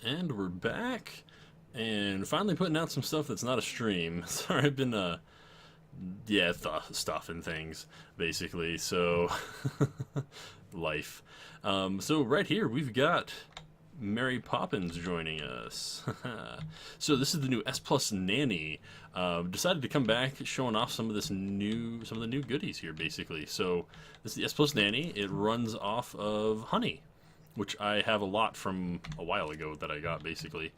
And we're back, and finally putting out some stuff that's not a stream. Sorry, I've been, stuff and things, basically, so, life. So right here, we've got Mary Poppins joining us. So this is the new S Plus Nanny. Decided to come back showing off some of the new goodies here, basically. So this is the S Plus Nanny. It runs off of honey, which I have a lot from a while ago that I got, basically.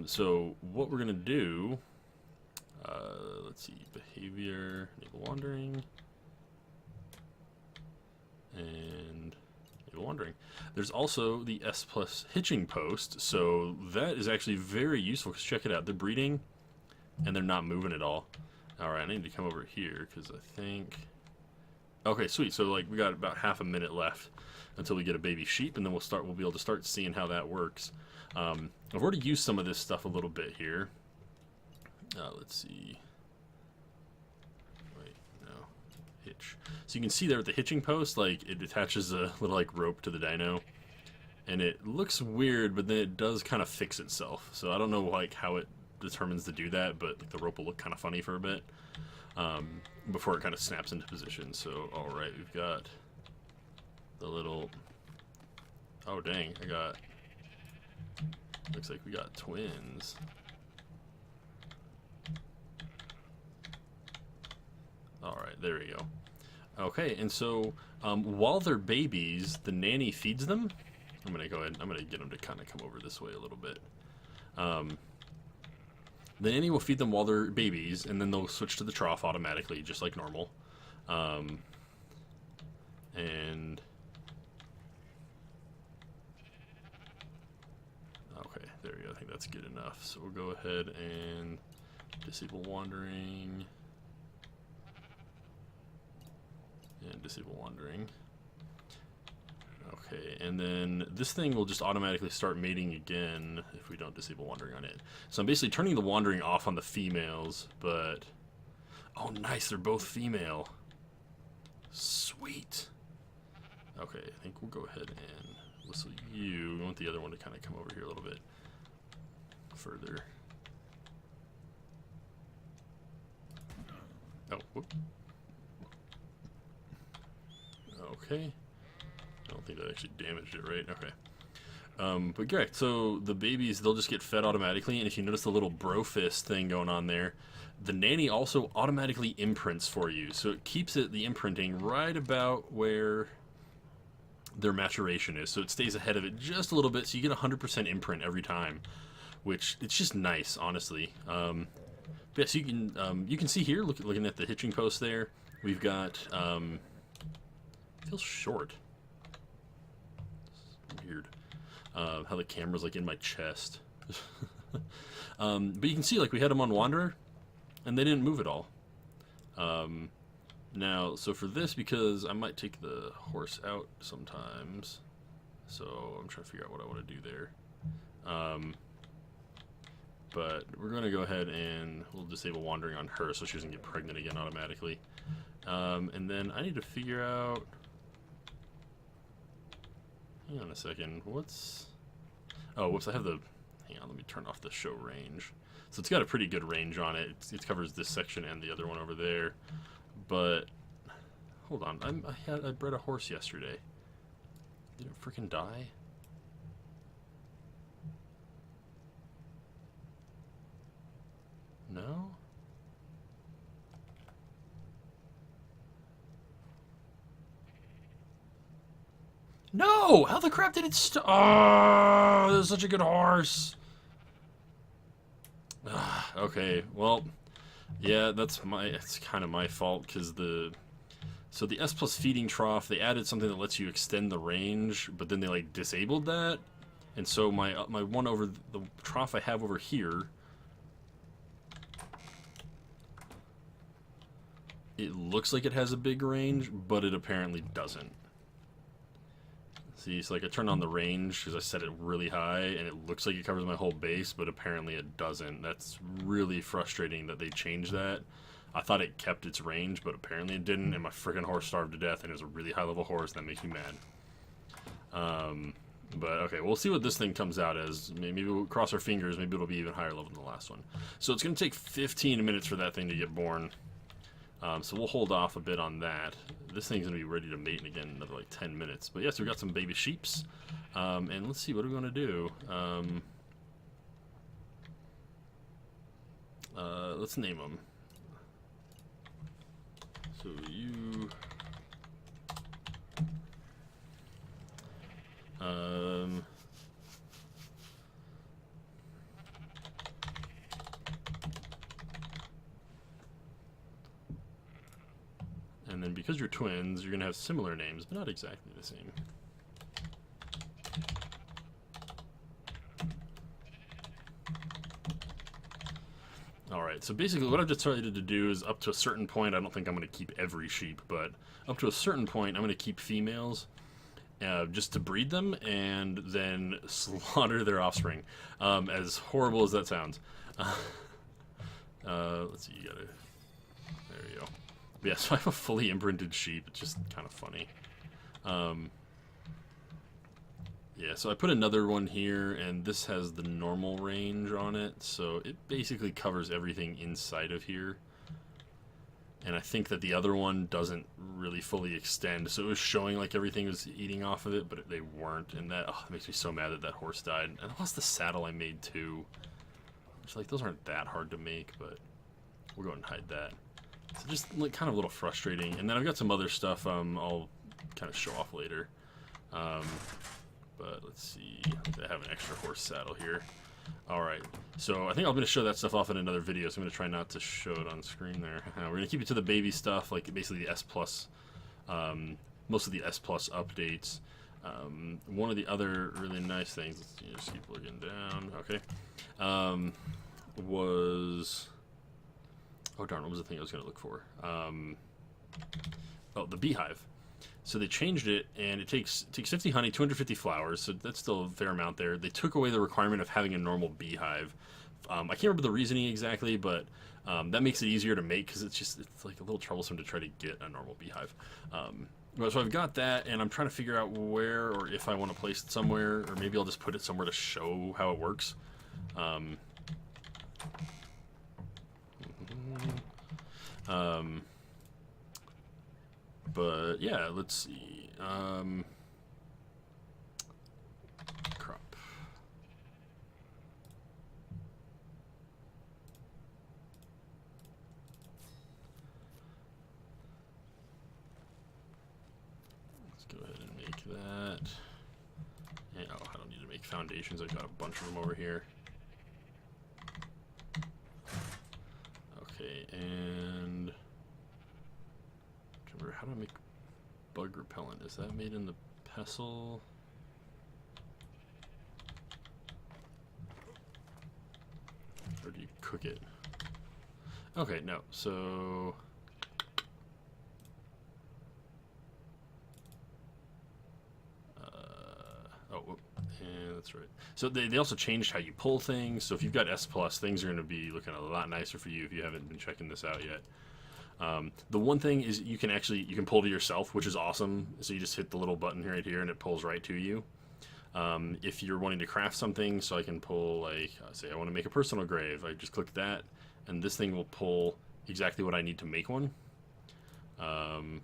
So what we're gonna do, let's see, behavior, enable wandering, and enable wandering. There's also the S Plus Hitching post, so that is actually very useful, because check it out, they're breeding, and they're not moving at all. Alright, I need to come over here, because I think... Okay, sweet, so like we got about half a minute left until we get a baby sheep, and then we'll be able to start seeing how that works. I've already used some of this stuff a little bit here. Let's see. Wait, no. Hitch. So you can see there with the hitching post, like, it attaches a little, like, rope to the dino. And it looks weird, but then it does kind of fix itself. So I don't know, like, how it determines to do that, but like, the rope will look kind of funny for a bit. Before it kind of snaps into position. So, alright, we've got the little... Oh, dang, I got... Looks like we got twins. Alright, there we go. Okay, and so, while they're babies, the nanny feeds them. I'm gonna go ahead, I'm gonna get them to kind of come over this way a little bit. The nanny will feed them while they're babies, and then they'll switch to the trough automatically, just like normal. And... Okay, there we go. I think that's good enough. So we'll go ahead and disable wandering. And disable wandering. Okay, and then this thing will just automatically start mating again if we don't disable wandering on it. So I'm basically turning the wandering off on the females, but... Oh, nice, they're both female. Sweet. Okay, I think we'll go ahead and whistle you. We want the other one to kind of come over here a little bit further. Oh, whoop. Okay. I don't think that actually damaged it, right? Okay. But great, so the babies, they'll just get fed automatically, and if you notice the little bro fist thing going on there, the nanny also automatically imprints for you, so it keeps the imprinting right about where their maturation is, so it stays ahead of it just a little bit, so you get 100% imprint every time, which, it's just nice, honestly. Yeah, so you can see here, looking at the hitching post there, we've got, it feels short. Weird. How the camera's like in my chest. But you can see, like, we had them on Wanderer, and they didn't move at all. Now, so for this, because I might take the horse out sometimes, so I'm trying to figure out what I want to do there. But we're going to go ahead and we'll disable wandering on her so she doesn't get pregnant again automatically. And then I need to figure out... Hang on a second, what's... Oh, whoops, I have the... Hang on, let me turn off the show range. So it's got a pretty good range on it. It covers this section and the other one over there. But... Hold on, I bred a horse yesterday. Did it freaking die? No? No! How the crap did it Oh, that was such a good horse. Okay, well, yeah, it's kind of my fault, because so the S Plus feeding trough, they added something that lets you extend the range, but then they, like, disabled that, and so my one over the trough I have over here, it looks like it has a big range, but it apparently doesn't. See, so like I turned on the range because I set it really high, and it looks like it covers my whole base, but apparently it doesn't. That's really frustrating that they changed that. I thought it kept its range, but apparently it didn't, and my freaking horse starved to death, and it was a really high-level horse, and that makes me mad. But okay, we'll see what this thing comes out as. Maybe we'll cross our fingers. Maybe it'll be even higher level than the last one. So it's going to take 15 minutes for that thing to get born. So we'll hold off a bit on that. This thing's going to be ready to mate again in another like 10 minutes. But yes, we got some baby sheeps. And let's see, what are we going to do? Let's name them. So you... and then because you're twins, you're going to have similar names, but not exactly the same. Alright, so basically what I've decided to do is up to a certain point, I don't think I'm going to keep every sheep, but up to a certain point I'm going to keep females just to breed them and then slaughter their offspring. As horrible as that sounds. Let's see, you gotta... There you go. Yeah, so I have a fully imprinted sheep. It's just kind of funny. Yeah, so I put another one here, and this has the normal range on it, so it basically covers everything inside of here. And I think that the other one doesn't really fully extend, so it was showing like everything was eating off of it, but they weren't, and that makes me so mad that that horse died. And I lost the saddle I made too. Which, like, those aren't that hard to make, but we'll go ahead and hide that. So just like kind of a little frustrating. And then I've got some other stuff I'll kind of show off later. But let's see, I have an extra horse saddle here. Alright, so I think I'm going to show that stuff off in another video, so I'm going to try not to show it on screen there. We're going to keep it to the baby stuff, like basically the S+, most of the S+ updates. One of the other really nice things, let's just keep looking down, okay, was... Oh darn, what was the thing I was going to look for? Oh, the beehive. So they changed it, and it takes 50 honey, 250 flowers, so that's still a fair amount there. They took away the requirement of having a normal beehive. I can't remember the reasoning exactly, but that makes it easier to make, because it's like a little troublesome to try to get a normal beehive. So I've got that, and I'm trying to figure out where, or if I want to place it somewhere, or maybe I'll just put it somewhere to show how it works. But yeah, let's see. Crop. Let's go ahead and make that. And, oh, I don't need to make foundations. I've got a bunch of them over here. Okay, and how do I make bug repellent? Is that made in the pestle? Or do you cook it? Okay, no. So yeah, that's right. So they also changed how you pull things. So if you've got S+, things are going to be looking a lot nicer for you if you haven't been checking this out yet. The one thing is you can pull to yourself, which is awesome. So you just hit the little button right here and it pulls right to you. If you're wanting to craft something, so I can pull, like, say I want to make a personal grave, I just click that and this thing will pull exactly what I need to make one. And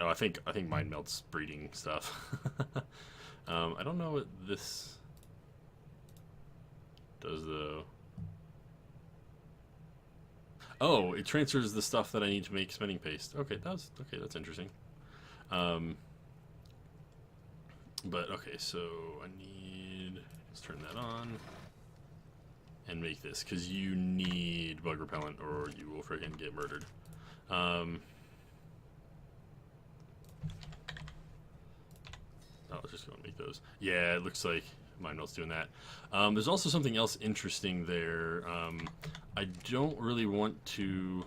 I think Mind Melt's breeding stuff. I don't know what this does though. Oh, it transfers the stuff that I need to make spinning paste. Okay, that's interesting. But okay, so let's turn that on and make this, because you need bug repellent or you will friggin' get murdered. I'll just go and make those. Yeah, it looks like Mind Melt's doing that. There's also something else interesting there. I don't really want to...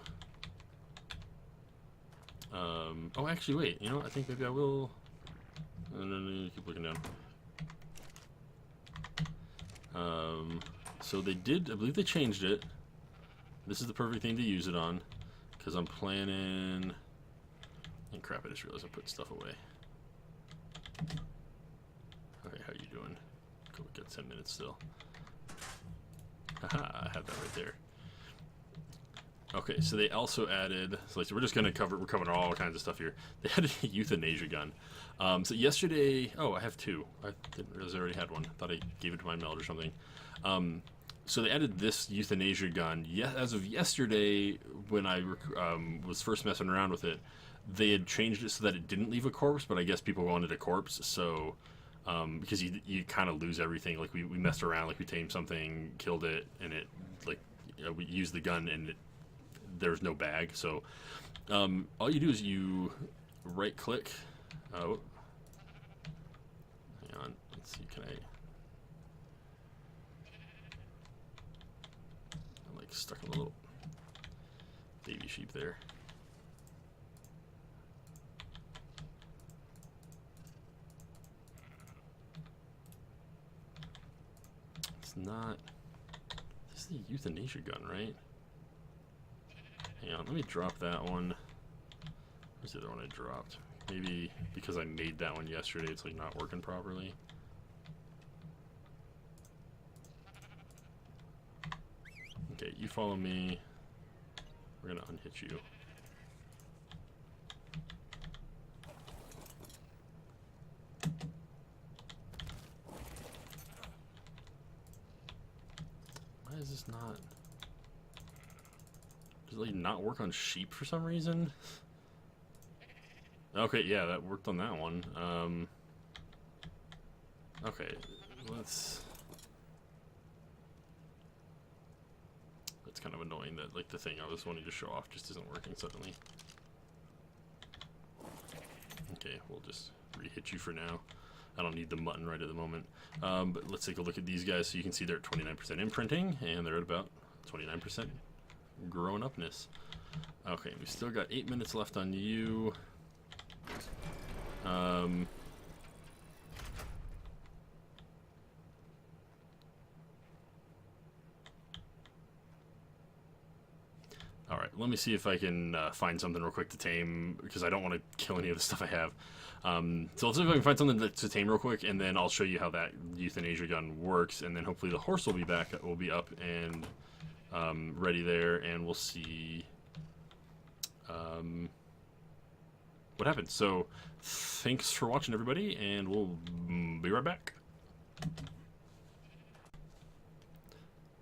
oh, actually, wait. You know, I think maybe I will... No, keep looking down. So they did... I believe they changed it. This is the perfect thing to use it on, because I'm planning... And crap, I just realized I put stuff away. Okay, how you doing? Cool, we got 10 minutes still. Haha, I have that right there. Okay, so they also added, so we're just gonna we're covering all kinds of stuff here. They added a euthanasia gun. So yesterday, oh, I have two. I didn't realize I already had one. I thought I gave it to my meld or something. So they added this euthanasia gun. As of yesterday, when I was first messing around with it, they had changed it so that it didn't leave a corpse, but I guess people wanted a corpse, so because you kind of lose everything. Like we messed around, like we tamed something, killed it, and it like we used the gun and there's no bag. So all you do is you right click. Oh, hang on. Let's see. Can I? I'm like stuck in a little baby sheep there. It's not. This is the euthanasia gun, right? Hang on, let me drop that one. Where's the other one I dropped? Maybe because I made that one yesterday, it's like not working properly. Okay, you follow me. We're gonna unhitch you. Why is this not? Does it like not work on sheep for some reason? Okay, yeah, that worked on that one. Okay, let's... That's kind of annoying that like the thing I was wanting to show off just isn't working suddenly. Okay, we'll just re-hit you for now. I don't need the mutton right at the moment. But let's take a look at these guys so you can see they're at 29% imprinting and they're at about 29% grown upness. Okay, we still got 8 minutes left on you. Alright, let me see if I can find something real quick to tame, because I don't want to kill any of the stuff I have. So let's see if I can find something to tame real quick, and then I'll show you how that euthanasia gun works, and then hopefully the horse will be back, will be up and ready there, and we'll see what happens. So thanks for watching, everybody, and we'll be right back.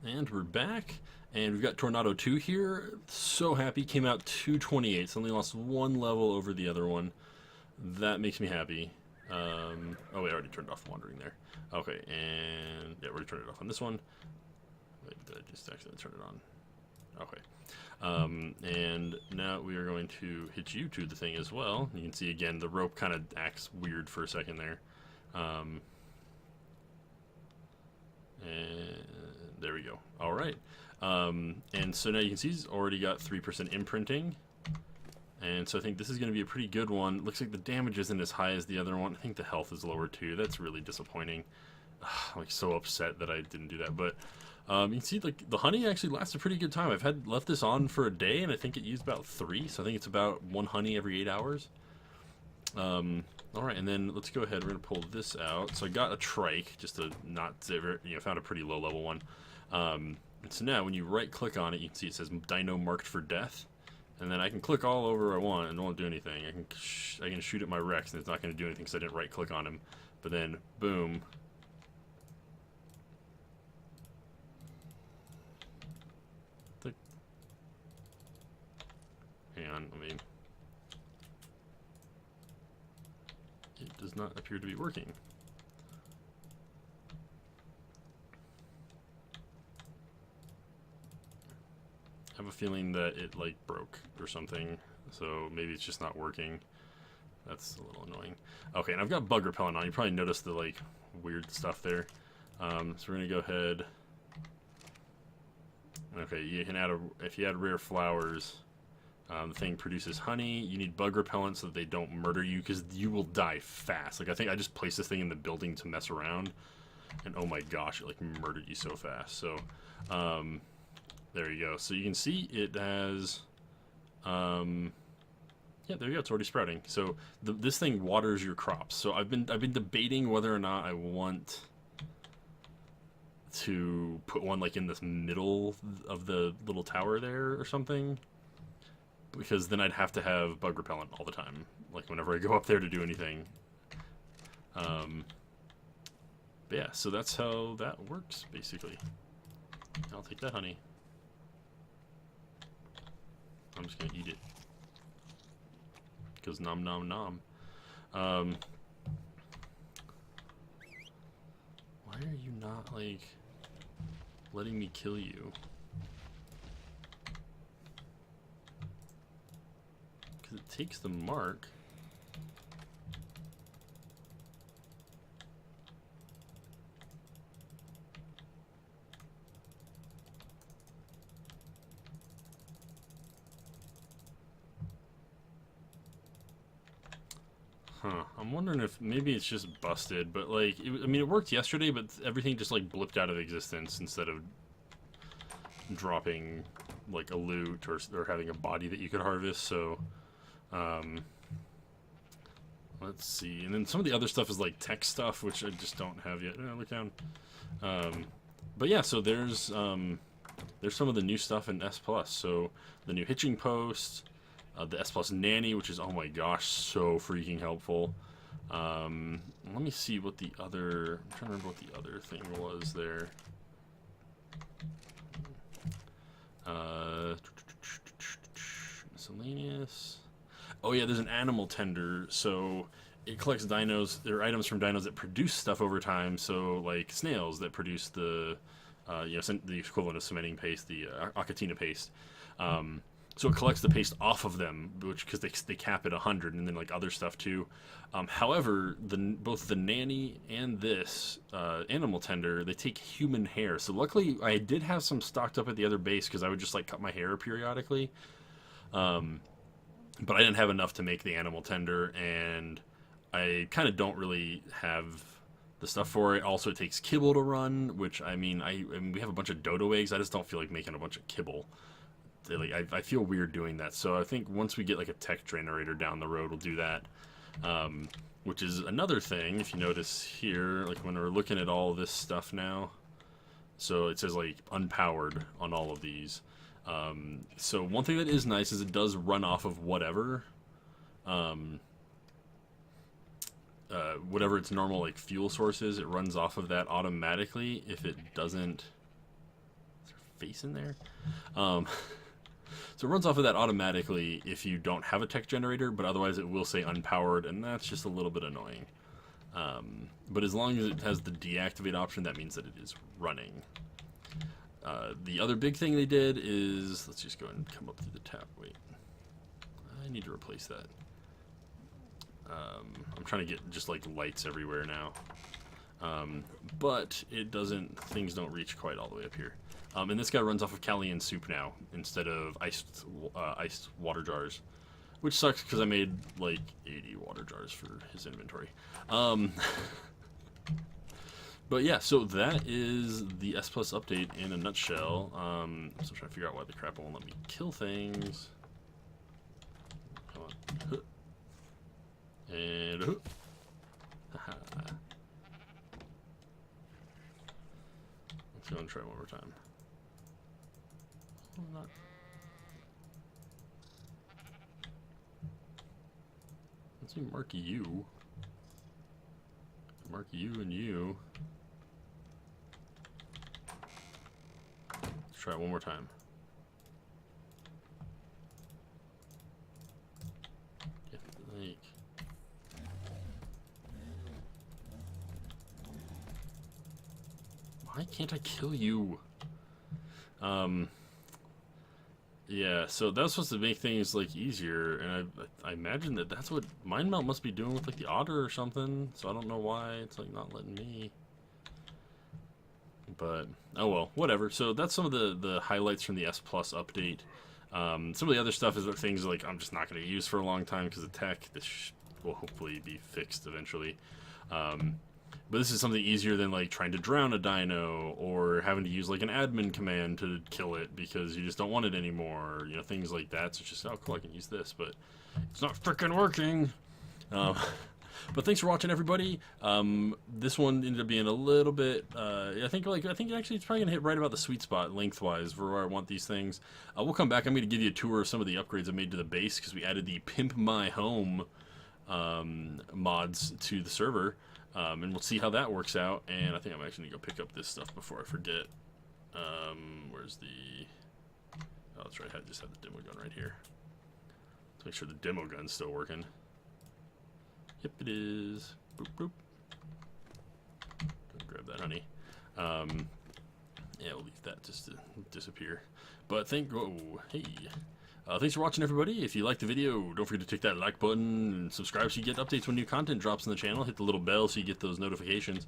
And we're back, and we've got Tornado 2 here. So happy, came out 228, so only lost one level over the other one. That makes me happy. Oh wait, I already turned off wandering there. Okay, and yeah, we already turned it off on this one. Wait, did I just accidentally turn it on? Okay. And now we are going to hit you to the thing as well. You can see again the rope kind of acts weird for a second there. And there we go. All right. And so now you can see he's already got 3% imprinting. And so I think this is going to be a pretty good one. Looks like the damage isn't as high as the other one. I think the health is lower too. That's really disappointing. I'm like so upset that I didn't do that. But you can see like the honey actually lasts a pretty good time. I've left this on for a day and I think it used about 3. So I think it's about 1 honey every 8 hours. All right, and then let's go ahead. We're going to pull this out. So I got a trike, just to not, found a pretty low level one. And so now when you right click on it, you can see it says Dino marked for death. And then I can click all over I want and it won't do anything. I can shoot at my Rex and it's not going to do anything because I didn't right click on him. But then, boom. Hang on, let me... It does not appear to be working. I have a feeling that it like broke or something, so maybe it's just not working. That's a little annoying. Okay, and I've got bug repellent on. You probably noticed the like weird stuff there. So we're gonna go ahead. Okay, you can add if you add rare flowers, the thing produces honey. You need bug repellent so that they don't murder you, because you will die fast. Like I think I just placed this thing in the building to mess around, and oh my gosh, it like murdered you so fast. So there you go. So you can see it has Yeah, there you go. It's already sprouting. So this thing waters your crops. So I've been debating whether or not I want to put one like in this middle of the little tower there or something, because then I'd have to have bug repellent all the time, like whenever I go up there to do anything. But yeah, so that's how that works basically. I'll take that honey. I'm just gonna eat it. Because nom nom nom. Why are you not, like, letting me kill you? Because it takes the mark. Huh. I'm wondering if maybe it's just busted, but like, I mean, it worked yesterday, but everything just like blipped out of existence instead of dropping like a loot or having a body that you could harvest. So, let's see. And then some of the other stuff is like tech stuff, which I just don't have yet. Look down. But yeah, so there's some of the new stuff in S Plus. So the new Hitching post. The S Plus Nanny, which is, oh my gosh, so freaking helpful. Let me see what the other... I'm trying to remember what the other thing was there. Miscellaneous. Oh yeah, there's an animal tender. So it collects dinos. There are items from dinos that produce stuff over time. So like snails that produce the, the equivalent of cementing paste, the Achatina paste. So it collects the paste off of them, which because they cap it 100, and then like other stuff too. However, both the Nanny and this animal tender, they take human hair. So luckily, I did have some stocked up at the other base because I would just like cut my hair periodically. But I didn't have enough to make the animal tender, and I kind of don't really have the stuff for it. Also, it takes kibble to run, which I mean, we have a bunch of dodo eggs. I just don't feel like making a bunch of kibble. Like, I feel weird doing that, so I think once we get like a tech generator down the road, we'll do that. Which is another thing, if you notice here, like when we're looking at all this stuff now, so it says like unpowered on all of these. So one thing that is nice is it does run off of whatever its normal like fuel source is. It runs off of that automatically. If it doesn't, is there a face in there? So it runs off of that automatically if you don't have a tech generator, but otherwise it will say unpowered, and that's just a little bit annoying. But as long as it has the deactivate option, that means that it is running. The other big thing they did is, let's just go and come up through the tap. Wait, I need to replace that. I'm trying to get just like lights everywhere now. But it doesn't, things don't reach quite all the way up here. And this guy runs off of Calian soup now instead of iced water jars, which sucks because I made like 80 water jars for his inventory. But yeah, so that is the S Plus update in a nutshell. I'm still trying to figure out why the crap won't let me kill things. Come on. And let's go and try one more time. Not. Let's see, mark you. Mark you and you. Let's try it one more time. Like, why can't I kill you? Yeah, so that's supposed to make things like easier, and I imagine that that's what Mind Melt must be doing with like the otter or something. So I don't know why it's like not letting me. But oh well, whatever. So that's some of the highlights from the S Plus update. Some of the other stuff is things like I'm just not going to use for a long time because of tech. This will hopefully be fixed eventually. But this is something easier than like trying to drown a dino or having to use like an admin command to kill it because you just don't want it anymore. You know, things like that. So it's just, oh cool, I can use this, but it's not freaking working. But thanks for watching, everybody. This one ended up being a little bit. I think actually it's probably gonna hit right about the sweet spot lengthwise for where I want these things. We'll come back. I'm gonna give you a tour of some of the upgrades I made to the base because we added the Pimp My Home mods to the server. And we'll see how that works out. And I think I'm actually going to go pick up this stuff before I forget. Where's the... Oh, that's right. I just had the demo gun right here. Let's make sure the demo gun's still working. Yep, it is. Boop, boop. Grab that, honey. Yeah, we'll leave that just to disappear. But oh, hey. Thanks for watching, everybody. If you liked the video, don't forget to click that like button and subscribe so you get updates when new content drops on the channel. Hit the little bell so you get those notifications.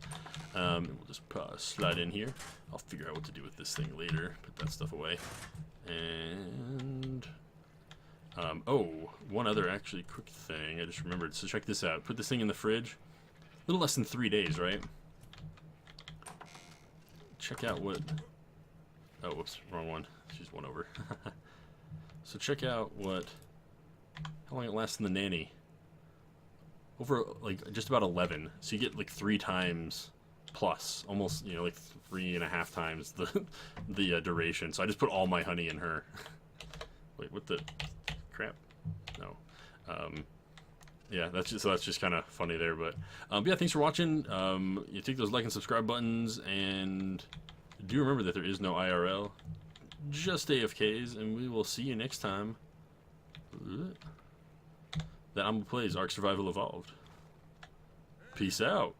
And we'll just slide in here. I'll figure out what to do with this thing later. Put that stuff away. And... oh, one other actually quick thing I just remembered. So check this out. Put this thing in the fridge. A little less than 3 days, right? Check out what... Oh, whoops. Wrong one. She's one over. So check out how long it lasts in the Nanny. Over, like, just about 11. So you get, like, 3 times plus. Almost, you know, like 3.5 times the duration. So I just put all my honey in her. Wait, what the crap? No. Yeah, that's just kind of funny there. But yeah, thanks for watching. You take those like and subscribe buttons. And do remember that there is no IRL. Just AFKs, and we will see you next time that I'm gonna play Ark Survival Evolved. Peace out.